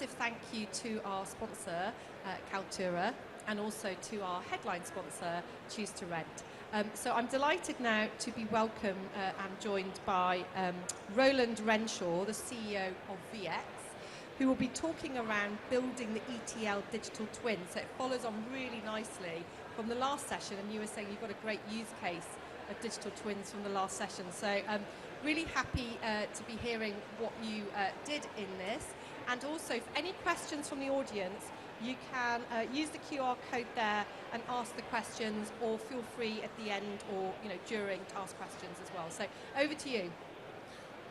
massive thank you to our sponsor, Kaltura, and also to our headline sponsor, Choose to Rent. So I'm delighted now to be welcome and joined by Roland Renshaw, the CEO of VX, who will be talking around building the ETL Digital Twin. So it follows on really nicely from the last session, and you were saying you've got a great use case of digital twins from the last session. So really happy to be hearing what you did in this. And also, for any questions from the audience, you can use the QR code there and ask the questions, or feel free at the end or during to ask questions as well. So over to you.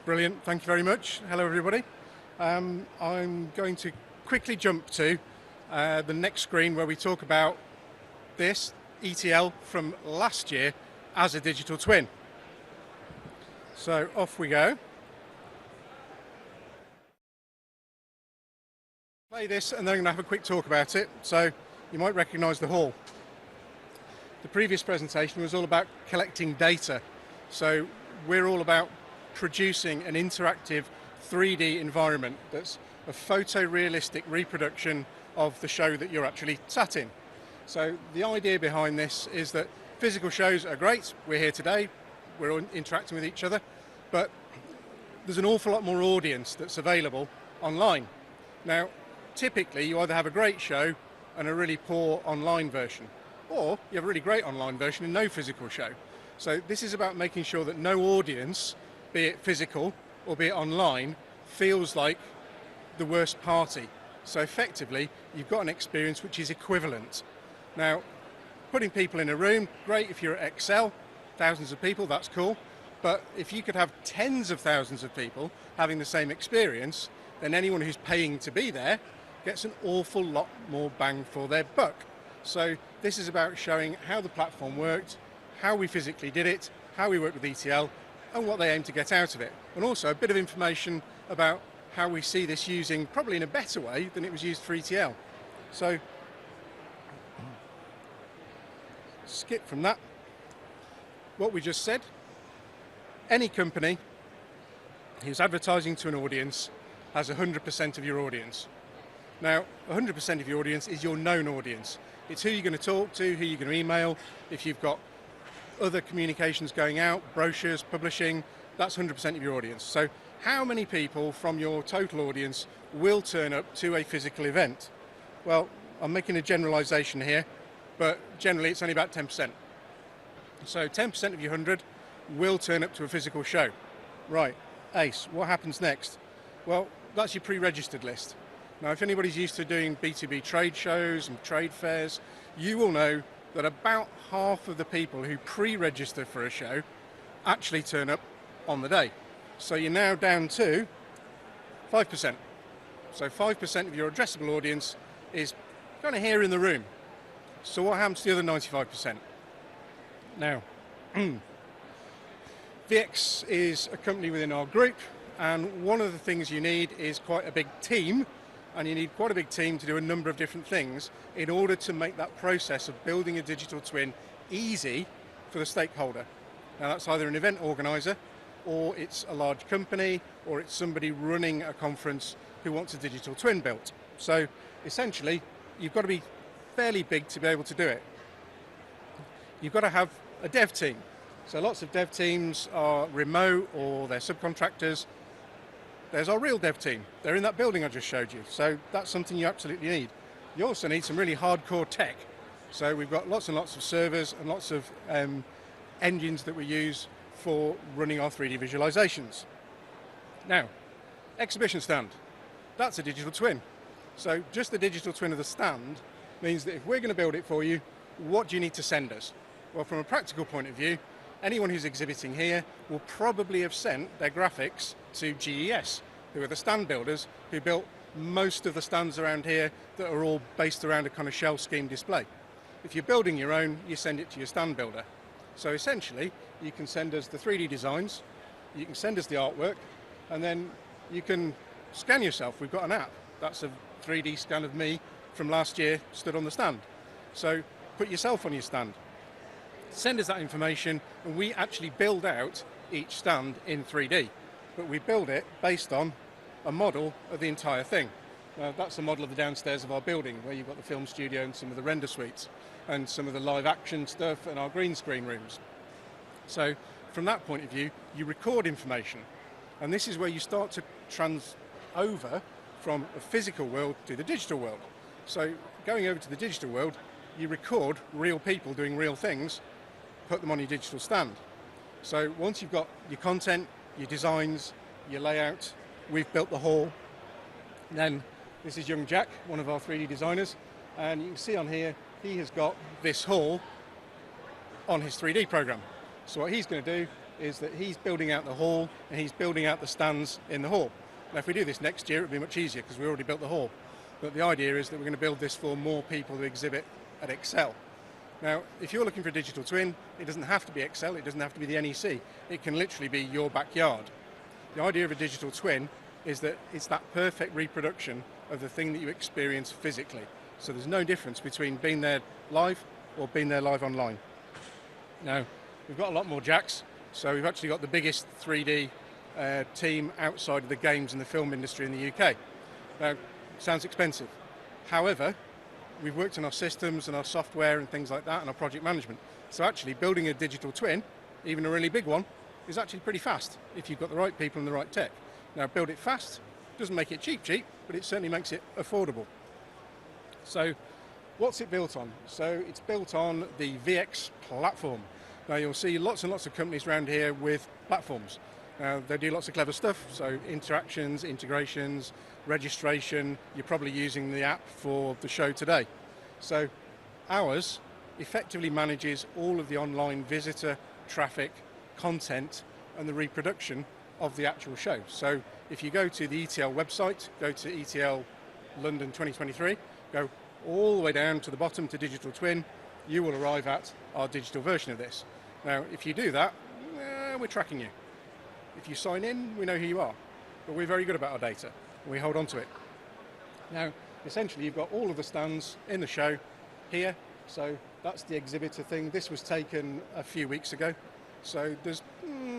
Brilliant, thank you very much. Hello everybody. I'm going to quickly jump to the next screen where we talk about this ETL from last year as a digital twin. So off we go. Play this and then I'm going to have a quick talk about it, so you might recognise the hall. The previous presentation was all about collecting data, so we're all about producing an interactive 3D environment that's a photorealistic reproduction of the show that you're actually sat in. So the idea behind this is that physical shows are great, we're here today, we're all interacting with each other, but there's an awful lot more audience that's available online. Now, typically you either have a great show and a really poor online version, or you have a really great online version and no physical show. So this is about making sure that no audience, be it physical or be it online, feels like the worst party. So effectively you've got an experience which is equivalent. Now, putting people in a room, great if you're at Excel, thousands of people, that's cool, but if you could have tens of thousands of people having the same experience, then anyone who's paying to be there gets an awful lot more bang for their buck. So this is about showing how the platform worked, how we physically did it, how we worked with ETL, and what they aim to get out of it. And also a bit of information about how we see this using probably in a better way than it was used for ETL. So skip from that. What we just said, any company who's advertising to an audience has 100% of your audience. Now, 100% of your audience is your known audience. It's who you're going to talk to, who you're going to email. If you've got other communications going out, brochures, publishing, that's 100% of your audience. So how many people from your total audience will turn up to a physical event? Well, I'm making a generalization here, but generally it's only about 10%. So 10% of your 100 will turn up to a physical show. Right, ace, what happens next? Well, that's your pre-registered list. Now, if anybody's used to doing B2B trade shows and trade fairs, you will know that about half of the people who pre-register for a show actually turn up on the day. So you're now down to 5%. So 5% of your addressable audience is kind of here in the room. So what happens to the other 95%? Now, VX is a company within our group, and one of the things you need is quite a big team, and you need quite a big team to do a number of different things in order to make that process of building a digital twin easy for the stakeholder. Now that's either an event organizer, or it's a large company, or it's somebody running a conference who wants a digital twin built. So essentially, you've got to be fairly big to be able to do it. You've got to have a dev team. So lots of dev teams are remote or they're subcontractors. There's our real dev team. They're in that building I just showed you. So that's something you absolutely need. You also need some really hardcore tech. So we've got lots and lots of servers and lots of engines that we use for running our 3D visualizations. Now, exhibition stand. That's a digital twin. So just the digital twin of the stand means that if we're going to build it for you, what do you need to send us? Well, from a practical point of view, anyone who's exhibiting here will probably have sent their graphics to GES, who are the stand builders who built most of the stands around here that are all based around a kind of shell scheme display. If you're building your own, you send it to your stand builder. So essentially, you can send us the 3D designs, you can send us the artwork, and then you can scan yourself. We've got an app. That's a 3D scan of me from last year stood on the stand. So put yourself on your stand. Send us that information, and we actually build out each stand in 3D. But we build it based on a model of the entire thing. That's a model of the downstairs of our building, where you've got the film studio and some of the render suites, and some of the live action stuff and our green screen rooms. So from that point of view, you record information, and this is where you start to trans over from a physical world to the digital world. So going over to the digital world, you record real people doing real things, put them on your digital stand. So once you've got your content, your designs, your layout, we've built the hall. Then this is young Jack, one of our 3D designers, and you can see on here, he has got this hall on his 3D program. So what he's going to do is that he's building out the hall and he's building out the stands in the hall. Now if we do this next year, it'll be much easier because we already built the hall. But the idea is that we're going to build this for more people to exhibit at Excel. Now, if you're looking for a digital twin, it doesn't have to be Excel, it doesn't have to be the NEC. It can literally be your backyard. The idea of a digital twin is that it's that perfect reproduction of the thing that you experience physically. So there's no difference between being there live or being there live online. Now, we've got a lot more Jacks, so we've actually got the biggest 3D team outside of the games and the film industry in the UK. Now, sounds expensive. However, we've worked on our systems and our software and things like that and our project management. So actually building a digital twin, even a really big one, is actually pretty fast if you've got the right people and the right tech. Now build it fast, doesn't make it cheap, but it certainly makes it affordable. So what's it built on? So it's built on the VX platform. Now you'll see lots and lots of companies around here with platforms. They do lots of clever stuff, so interactions, integrations, registration. You're probably using the app for the show today. So ours effectively manages all of the online visitor, traffic, content, and the reproduction of the actual show. So if you go to the ETL website, go to ETL London 2023, go all the way down to the bottom to Digital Twin, you will arrive at our digital version of this. Now, if you do that, we're tracking you. If you sign in, we know who you are, but we're very good about our data, and we hold on to it. Now, essentially, you've got all of the stands in the show here, so that's the exhibitor thing. This was taken a few weeks ago, so there's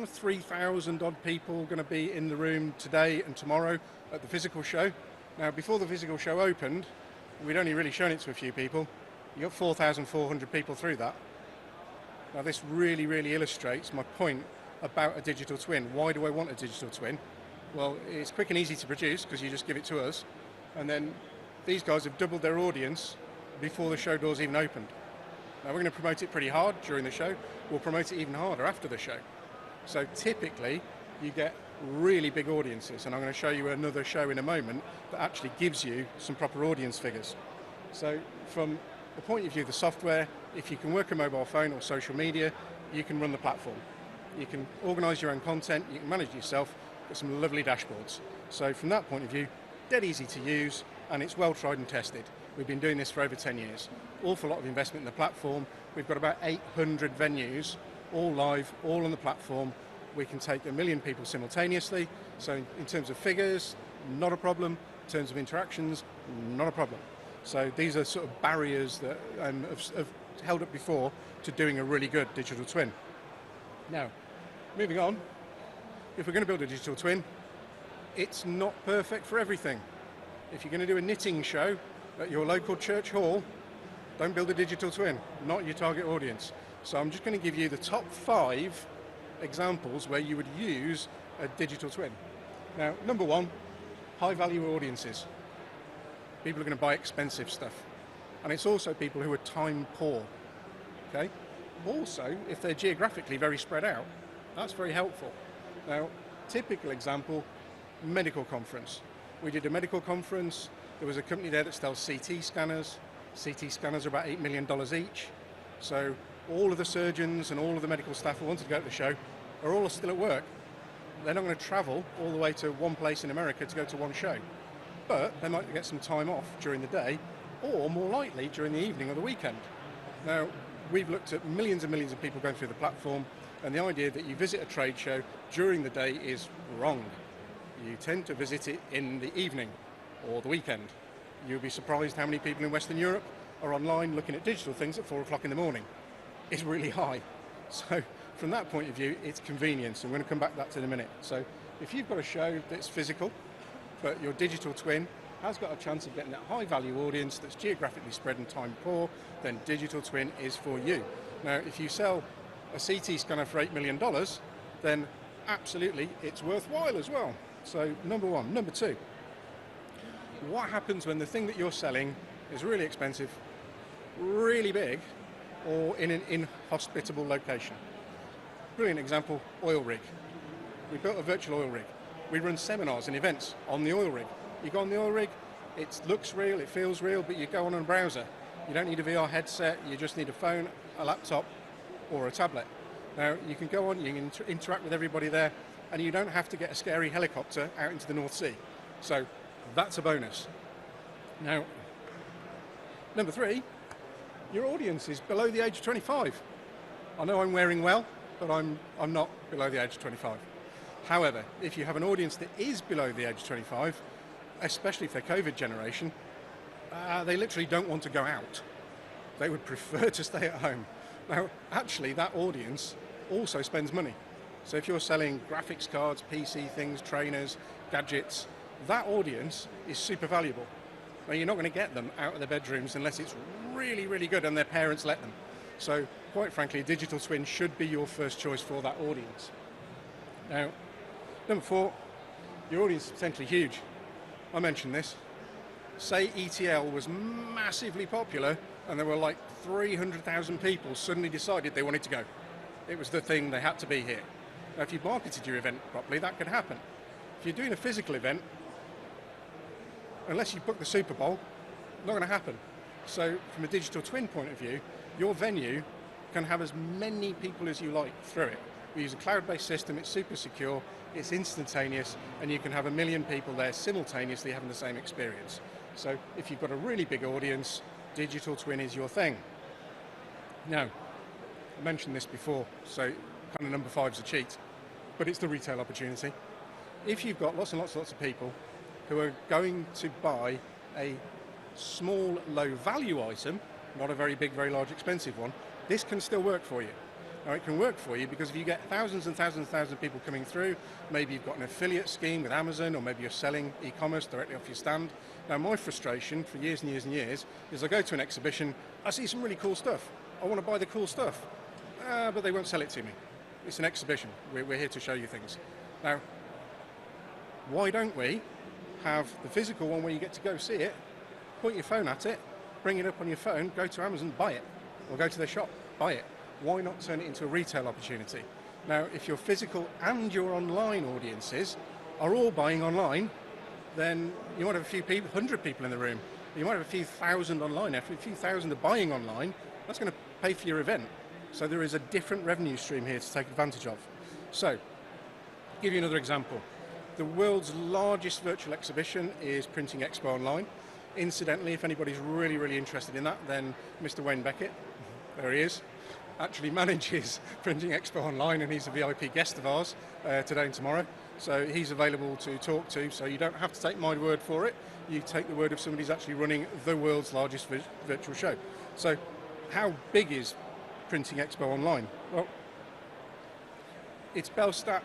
3,000 odd people going to be in the room today and tomorrow at the physical show. Now, before the physical show opened, we'd only really shown it to a few people. You got 4,400 people through that. Now, this really, really illustrates my point about a digital twin. Why do I want a digital twin? Well, it's quick and easy to produce because you just give it to us, and then these guys have doubled their audience before the show doors even opened. Now we're going to promote it pretty hard during the show. We'll promote it even harder after the show. So typically you get really big audiences, and I'm going to show you another show in a moment that actually gives you some proper audience figures. So from the point of view of the software, if you can work a mobile phone or social media, you can run the platform. You can organise your own content, you can manage it yourself, get some lovely dashboards. So from that point of view, dead easy to use, and it's well tried and tested. We've been doing this for over 10 years. Awful lot of investment in the platform. We've got about 800 venues, all live, all on the platform. We can take 1 million people simultaneously. So in terms of figures, not a problem. In terms of interactions, not a problem. So these are sort of barriers that have held up before to doing a really good digital twin. Now, moving on, if we're going to build a digital twin, it's not perfect for everything. If you're going to do a knitting show at your local church hall, don't build a digital twin, not your target audience. So I'm just going to give you the top 5 examples where you would use a digital twin. Now, number 1, high value audiences. People are going to buy expensive stuff. And it's also people who are time poor, okay? Also, if they're geographically very spread out, that's very helpful. Now, typical example, medical conference. We did a medical conference. There was a company there that sells CT scanners. CT scanners are about $8 million each. So all of the surgeons and all of the medical staff who wanted to go to the show are all still at work. They're not going to travel all the way to one place in America to go to one show. But they might get some time off during the day, or more likely during the evening or the weekend. Now, we've looked at millions and millions of people going through the platform, and the idea that you visit a trade show during the day is wrong. You tend to visit it in the evening or the weekend. You'll be surprised how many people in Western Europe are online looking at digital things at 4 o'clock in the morning. It's really high. So from that point of view, it's convenience, and we're going to come back to that in a minute. So if you've got a show that's physical, but your digital twin has got a chance of getting that high value audience that's geographically spread and time poor, then Digital Twin is for you. Now, if you sell a CT scanner for $8 million, then absolutely it's worthwhile as well. So number one. Number two, what happens when the thing that you're selling is really expensive, really big, or in an inhospitable location? Brilliant example, oil rig. We built a virtual oil rig. We run seminars and events on the oil rig. You go on the oil rig, it looks real, it feels real, but you go on a browser. You don't need a VR headset, you just need a phone, a laptop, or a tablet. Now, you can go on, you can interact with everybody there, and you don't have to get a scary helicopter out into the North Sea. So that's a bonus. Now, number three, your audience is below the age of 25. I know I'm wearing well, but I'm not below the age of 25. However, if you have an audience that is below the age of 25, especially if they're COVID generation, they literally don't want to go out. They would prefer to stay at home. Now, actually, that audience also spends money. So if you're selling graphics cards, PC things, trainers, gadgets, that audience is super valuable. Now, you're not going to get them out of their bedrooms unless it's really, really good and their parents let them. So, quite frankly, a digital twin should be your first choice for that audience. Now, number four, your audience is potentially huge. I mentioned this. Say ETL was massively popular and there were like 300,000 people suddenly decided they wanted to go. It was the thing, they had to be here. Now, if you marketed your event properly, that could happen. If you're doing a physical event, unless you book the Super Bowl, not going to happen. So from a digital twin point of view, your venue can have as many people as you like through it. We use a cloud-based system, it's super secure, it's instantaneous, and you can have 1 million people there simultaneously having the same experience. So if you've got a really big audience, digital twin is your thing. Now, I mentioned this before, so kind of number 5's a cheat, but it's the retail opportunity. If you've got lots and lots and lots of people who are going to buy a small, low-value item, not a very big, very large, expensive one, this can still work for you. Now, it can work for you because if you get thousands and thousands and thousands of people coming through, maybe you've got an affiliate scheme with Amazon, or maybe you're selling e-commerce directly off your stand. Now, my frustration for years and years and years is I go to an exhibition, I see some really cool stuff. I want to buy the cool stuff, but they won't sell it to me. It's an exhibition. We're here to show you things. Now, why don't we have the physical one where you get to go see it, point your phone at it, bring it up on your phone, go to Amazon, buy it, or go to their shop, buy it. Why not turn it into a retail opportunity? Now, if your physical and your online audiences are all buying online, then you might have a few people, 100 people in the room. You might have a few thousand online. If a few thousand are buying online, that's going to pay for your event. So there is a different revenue stream here to take advantage of. So, I'll give you another example. The world's largest virtual exhibition is Printing Expo Online. Incidentally, if anybody's really, really interested in that, then Mr. Wayne Beckett, there he is, actually manages Printing Expo Online, and he's a VIP guest of ours today and tomorrow. So he's available to talk to, so you don't have to take my word for it. You take the word of somebody who's actually running the world's largest virtual show. So how big is Printing Expo Online? Well, it's Bellstat.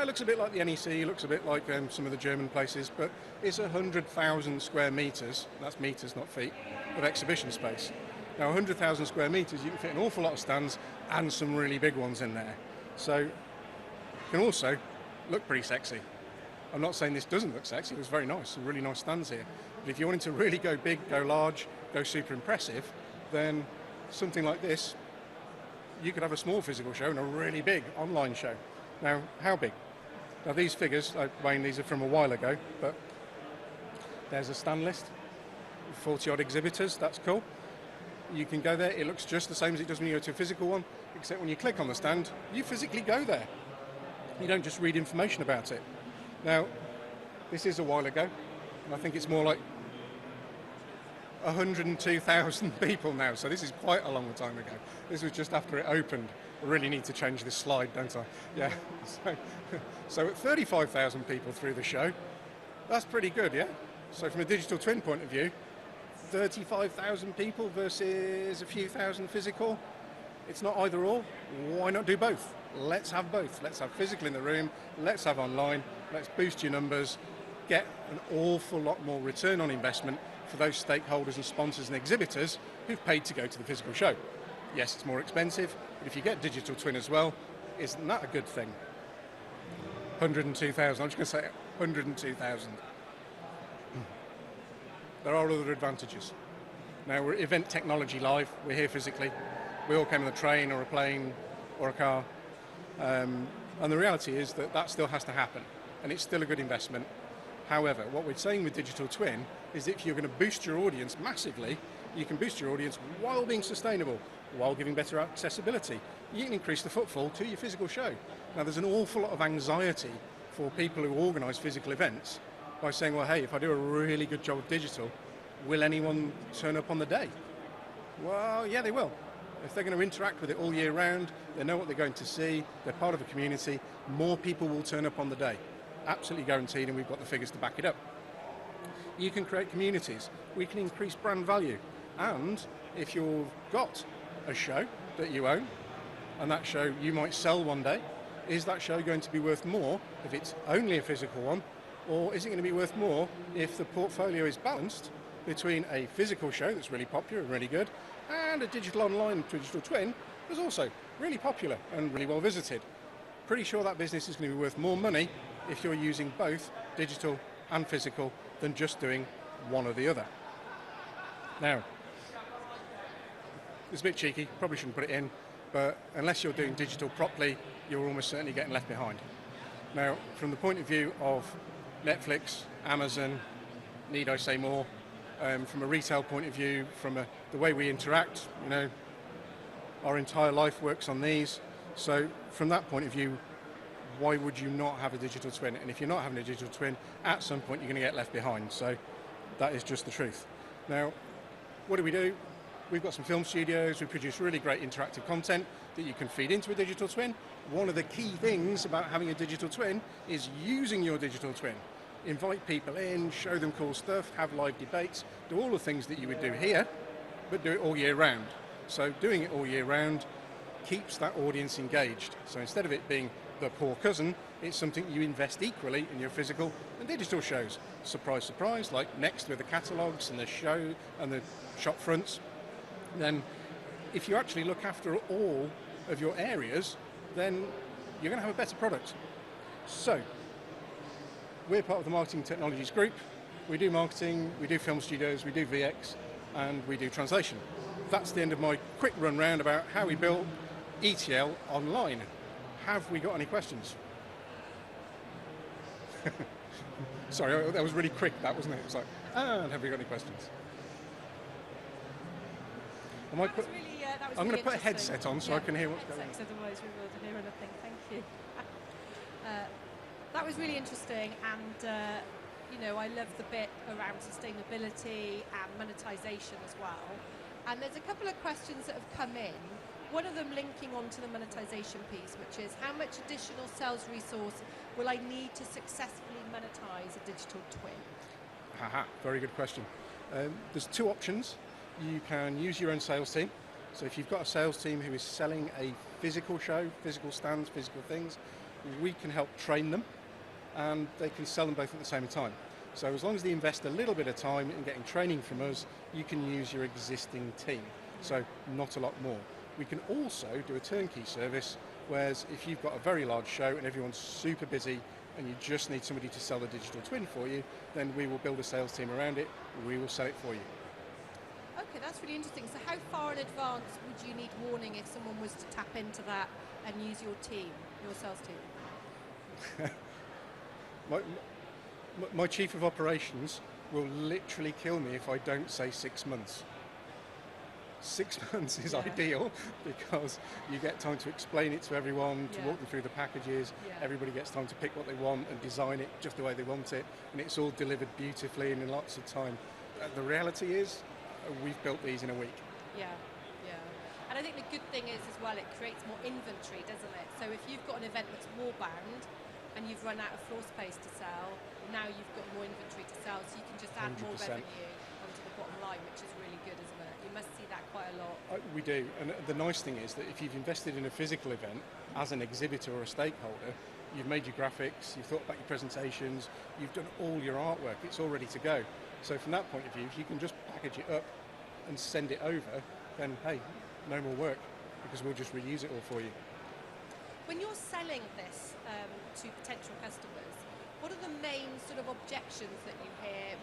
It looks a bit like the NEC, looks a bit like some of the German places, but it's 100,000 square meters, that's meters, not feet, of exhibition space. Now, 100,000 square meters, you can fit an awful lot of stands and some really big ones in there. So, it can also look pretty sexy. I'm not saying this doesn't look sexy, it looks very nice, some really nice stands here. But if you wanted to really go big, go large, go super impressive, then something like this, you could have a small physical show and a really big online show. Now, how big? Now, these figures, Wayne, these are from a while ago, but there's a stand list, 40-odd exhibitors, that's cool. You can go there, it looks just the same as it does when you go to a physical one, except when you click on the stand, you physically go there. You don't just read information about it. Now, this is a while ago, and I think it's more like 102,000 people now, so this is quite a long time ago. This was just after it opened. I really need to change this slide, don't I? Yeah, so at 35,000 people through the show, that's pretty good, yeah? So from a digital twin point of view, 35,000 people versus a few thousand physical, it's not either or. Why not do both? Let's have both. Let's have physical in the room, let's have online, let's boost your numbers, get an awful lot more return on investment for those stakeholders and sponsors and exhibitors who've paid to go to the physical show. Yes, it's more expensive, but if you get digital twin as well, isn't that a good thing? 102,000, I'm just going to say 102,000. There are other advantages. Now we're Event Technology Live, we're here physically, we all came on a train or a plane or a car, and the reality is that that still has to happen, and it's still a good investment. However, what we're saying with Digital Twin is that if you're going to boost your audience massively, you can boost your audience while being sustainable, while giving better accessibility. You can increase the footfall to your physical show. Now there's an awful lot of anxiety for people who organise physical events by saying, well, hey, if I do a really good job of digital, will anyone turn up on the day? Well, yeah, they will. If they're going to interact with it all year round, they know what they're going to see, they're part of a community, more people will turn up on the day. Absolutely guaranteed, and we've got the figures to back it up. You can create communities, we can increase brand value, and if you've got a show that you own, and that show you might sell one day, is that show going to be worth more if it's only a physical one, or is it going to be worth more if the portfolio is balanced between a physical show that's really popular and really good, and a digital online digital twin that's also really popular and really well visited? Pretty sure that business is going to be worth more money if you're using both digital and physical than just doing one or the other. Now, it's a bit cheeky, probably shouldn't put it in, but unless you're doing digital properly, you're almost certainly getting left behind. Now, from the point of view of Netflix, Amazon, need I say more, from a retail point of view, from the way we interact, you know, our entire life works on these. So from that point of view, why would you not have a digital twin? And if you're not having a digital twin, at some point you're going to get left behind. So that is just the truth. Now, what do? We've got some film studios, we produce really great interactive content that you can feed into a digital twin. One of the key things about having a digital twin is using your digital twin. Invite people in, show them cool stuff, have live debates, do all the things that you would do here, but do it all year round. So doing it all year round keeps that audience engaged. So instead of it being the poor cousin, it's something you invest equally in your physical and digital shows. Surprise, surprise, like next with the catalogues and the show and the shop fronts. Then if you actually look after all of your areas, then you're going to have a better product. So we're part of the Marketing Technologies group. We do marketing, we do film studios, we do VX, and we do translation. That's the end of my quick run round about how we built ETL online. Have we got any questions? Sorry, that was really quick, that wasn't it? It was like, and have we got any questions? I'm going to put a headset on so I can hear what's going on. Otherwise we wouldn't hear anything. Thank you. That was really interesting, and you know, I love the bit around sustainability and monetization as well. And there's a couple of questions that have come in. One of them linking on to the monetization piece, which is how much additional sales resource will I need to successfully monetize a digital twin? Haha, very good question. There's two options. You can use your own sales team. So if you've got a sales team who is selling a physical show, physical stands, physical things, we can help train them and they can sell them both at the same time. So as long as they invest a little bit of time in getting training from us, you can use your existing team. So not a lot more. We can also do a turnkey service, whereas if you've got a very large show and everyone's super busy and you just need somebody to sell the digital twin for you, then we will build a sales team around it, we will sell it for you. Okay, that's really interesting. So how far in advance would you need warning if someone was to tap into that and use your team, your sales team? My chief of operations will literally kill me if I don't say 6 months. 6 months is ideal because you get time to explain it to everyone, to walk them through the packages, everybody gets time to pick what they want and design it just the way they want it, and it's all delivered beautifully and in lots of time. The reality is, we've built these in a week. Yeah. And I think the good thing is as well, it creates more inventory, doesn't it? So if you've got an event that's wall-bound and you've run out of floor space to sell, now you've got more inventory to sell, so you can just add 100%. More revenue onto the bottom line, which is really good, isn't it? You must see that quite a lot. We do, and the nice thing is that if you've invested in a physical event as an exhibitor or a stakeholder, you've made your graphics, you've thought about your presentations, you've done all your artwork, it's all ready to go. So from that point of view, if you can just package it up and send it over, then hey, no more work, because we'll just reuse it all for you. When you're selling this to potential customers, what are the main sort of objections that you hear?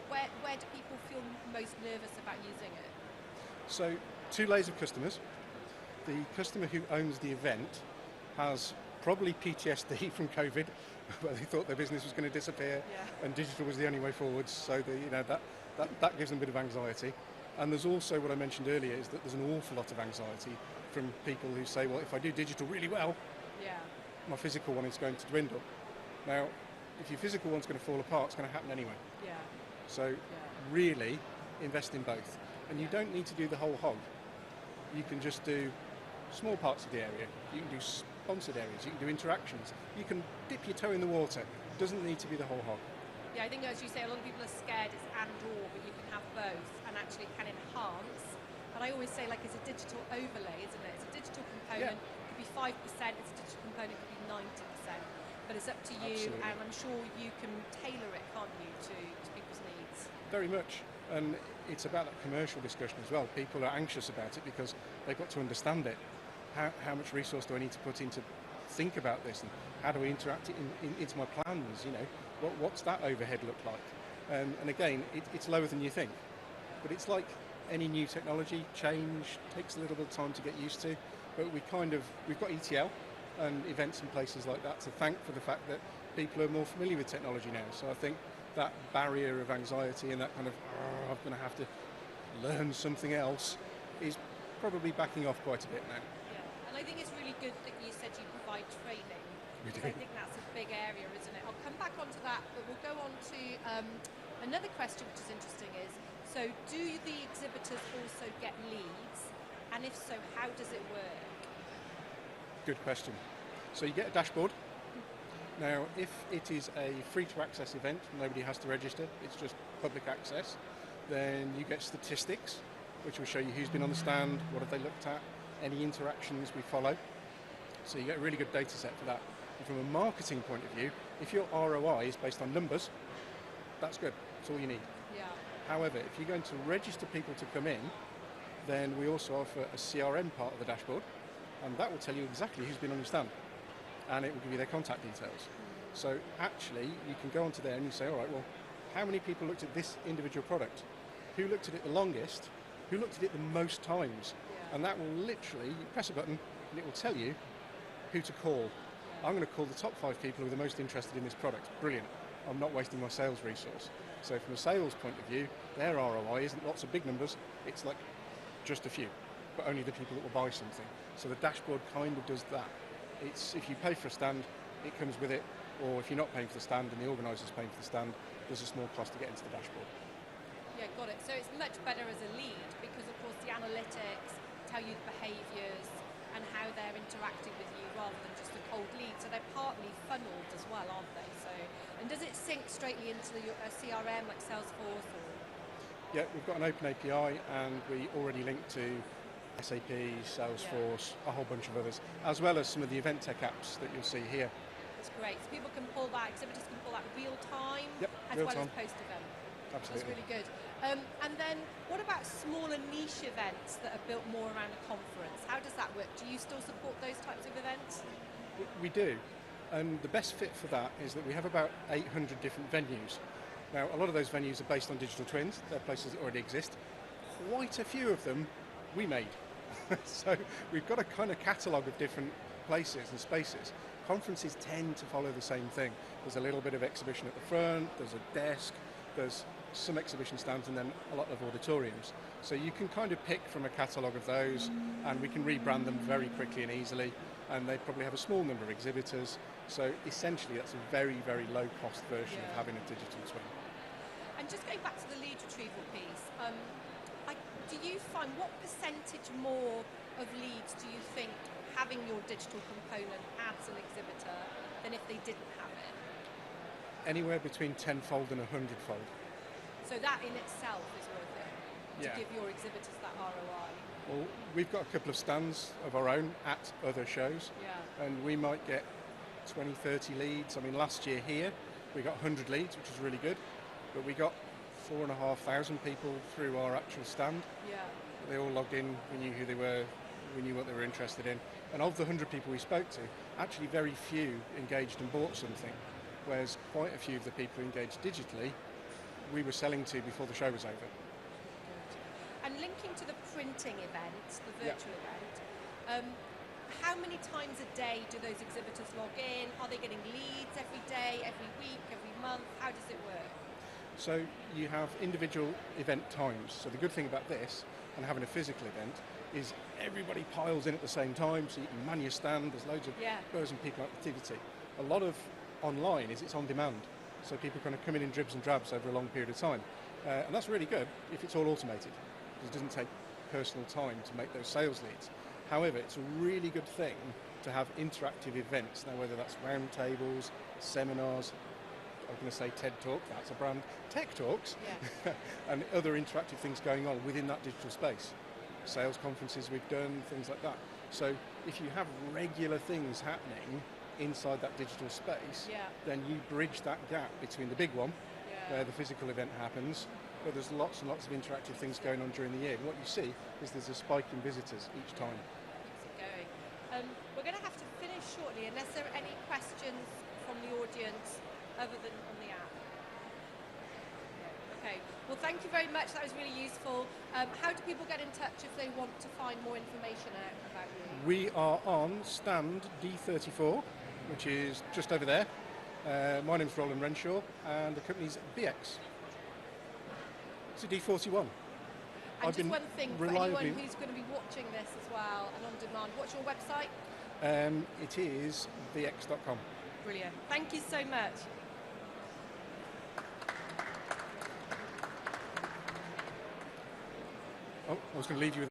Where do people feel most nervous about using it? So, two layers of customers. The customer who owns the event has probably PTSD from COVID, where they thought their business was going to disappear, and digital was the only way forwards. So that gives them a bit of anxiety. And there's also what I mentioned earlier, is that there's an awful lot of anxiety from people who say, well, if I do digital really well, my physical one is going to dwindle. Now, if your physical one's going to fall apart, it's going to happen anyway. So really invest in both. And you don't need to do the whole hog. You can just do small parts of the area. You can do sponsored areas. You can do interactions. You can dip your toe in the water. It doesn't need to be the whole hog. Yeah, I think as you say, a lot of people are scared it's and/or, but you can have both, and actually it can enhance. But I always say, like, it's a digital overlay, isn't it? It's a digital component. It could be 5%. It's a digital component. It could be 90%. But it's up to you, Absolutely. and I'm sure you can tailor it, can't you, to people's needs? Very much. And it's about that commercial discussion as well. People are anxious about it because they've got to understand it. How much resource do I need to put in to think about this, and how do I interact it into my plans? You know, what's that overhead look like? And again, it's lower than you think. But it's like any new technology, change takes a little bit of time to get used to. But we've got ETL and events and places like that to thank for the fact that people are more familiar with technology now. So I think that barrier of anxiety and that kind of, I'm going to have to learn something else, is probably backing off quite a bit now. Yeah, and I think it's really good that you said you provide training. We do. I think that's a big area, isn't it? I'll come back onto that, but we'll go on to another question which is interesting is, so do the exhibitors also get leads? And if so, how does it work? Good question. So you get a dashboard. Now, if it is a free-to-access event, nobody has to register, it's just public access, then you get statistics, which will show you who's been on the stand, what have they looked at, any interactions we follow. So you get a really good data set for that. And from a marketing point of view, if your ROI is based on numbers, that's good. That's all you need. Yeah. However, if you're going to register people to come in, then we also offer a CRM part of the dashboard, and that will tell you exactly who's been on your stand, and it will give you their contact details. So actually, you can go onto there and you say, all right, well, how many people looked at this individual product? Who looked at it the longest? Who looked at it the most times? And that will literally, you press a button and it will tell you who to call. I'm going to call the top 5 people who are the most interested in this product. Brilliant. I'm not wasting my sales resource. So from a sales point of view, their ROI isn't lots of big numbers, it's like just a few, but only the people that will buy something. So the dashboard kind of does that. It's, if you pay for a stand, it comes with it, or if you're not paying for the stand and the organiser's paying for the stand, there's a small cost to get into the dashboard. Yeah, got it. So it's much better as a lead because, of course, the analytics tell you the behaviours and how they're interacting with you rather than just a cold lead. So they're partly funneled as well, aren't they? So, and does it sync straightly into your CRM like Salesforce? Or? Yeah, we've got an open API and we already link to SAP, Salesforce, a whole bunch of others, as well as some of the event tech apps that you'll see here. That's great. So people can pull that, exhibitors can pull that real time, as real well time. as post-event. Absolutely. That's really good. And then what about smaller niche events that are built more around a conference? How does that work? Do you still support those types of events? We do. And the best fit for that is that we have about 800 different venues. Now, a lot of those venues are based on digital twins. They're places that already exist. Quite a few of them we made. So we've got a kind of catalogue of different places and spaces. Conferences tend to follow the same thing. There's a little bit of exhibition at the front, there's a desk, there's some exhibition stands, and then a lot of auditoriums. So you can kind of pick from a catalogue of those, and we can rebrand them very quickly and easily, and they probably have a small number of exhibitors. So essentially that's a very, very low cost version of having a digital twin. And just going back to the lead retrieval piece, do you find, what percentage more of leads do you think having your digital component adds an exhibitor than if they didn't have it? Anywhere between 10-fold and 100-fold. So that in itself is worth it, to give your exhibitors that ROI? Well, we've got a couple of stands of our own at other shows, and we might get 20, 30 leads. I mean, last year here, we got 100 leads, which is really good, but we got 4,500 people through our actual stand. Yeah. They all logged in, we knew who they were, we knew what they were interested in. And of the 100 people we spoke to, actually very few engaged and bought something, whereas quite a few of the people who engaged digitally, we were selling to before the show was over. And linking to the printing event, the virtual event, how many times a day do those exhibitors log in? Are they getting leads every day, every week, every month? How does it work? So you have individual event times. So the good thing about this and having a physical event is everybody piles in at the same time, so you can man your stand, there's loads of birds and people activity. A lot of online is it's on demand, so people kind of come in dribs and drabs over a long period of time. And that's really good if it's all automated, because it doesn't take personal time to make those sales leads. However, it's a really good thing to have interactive events. Now, whether that's roundtables, seminars, I'm going to say TED Talk, that's a brand, Tech Talks, and other interactive things going on within that digital space. Sales conferences we've done, things like that. So if you have regular things happening inside that digital space, then you bridge that gap between the big one, where the physical event happens, but there's lots and lots of interactive things going on during the year. And what you see is there's a spike in visitors each time. Keeps it going. We're going to have to finish shortly, unless there are any questions from the audience other than on the app. Okay, well thank you very much, that was really useful. How do people get in touch if they want to find more information out about you? We are on stand D34, which is just over there. My name's Roland Renshaw and the company's BX. It's a D41. And just one thing for anyone who's going to be watching this as well and on demand, what's your website? It is vx.com. Brilliant, thank you so much. Oh, I was going to leave you with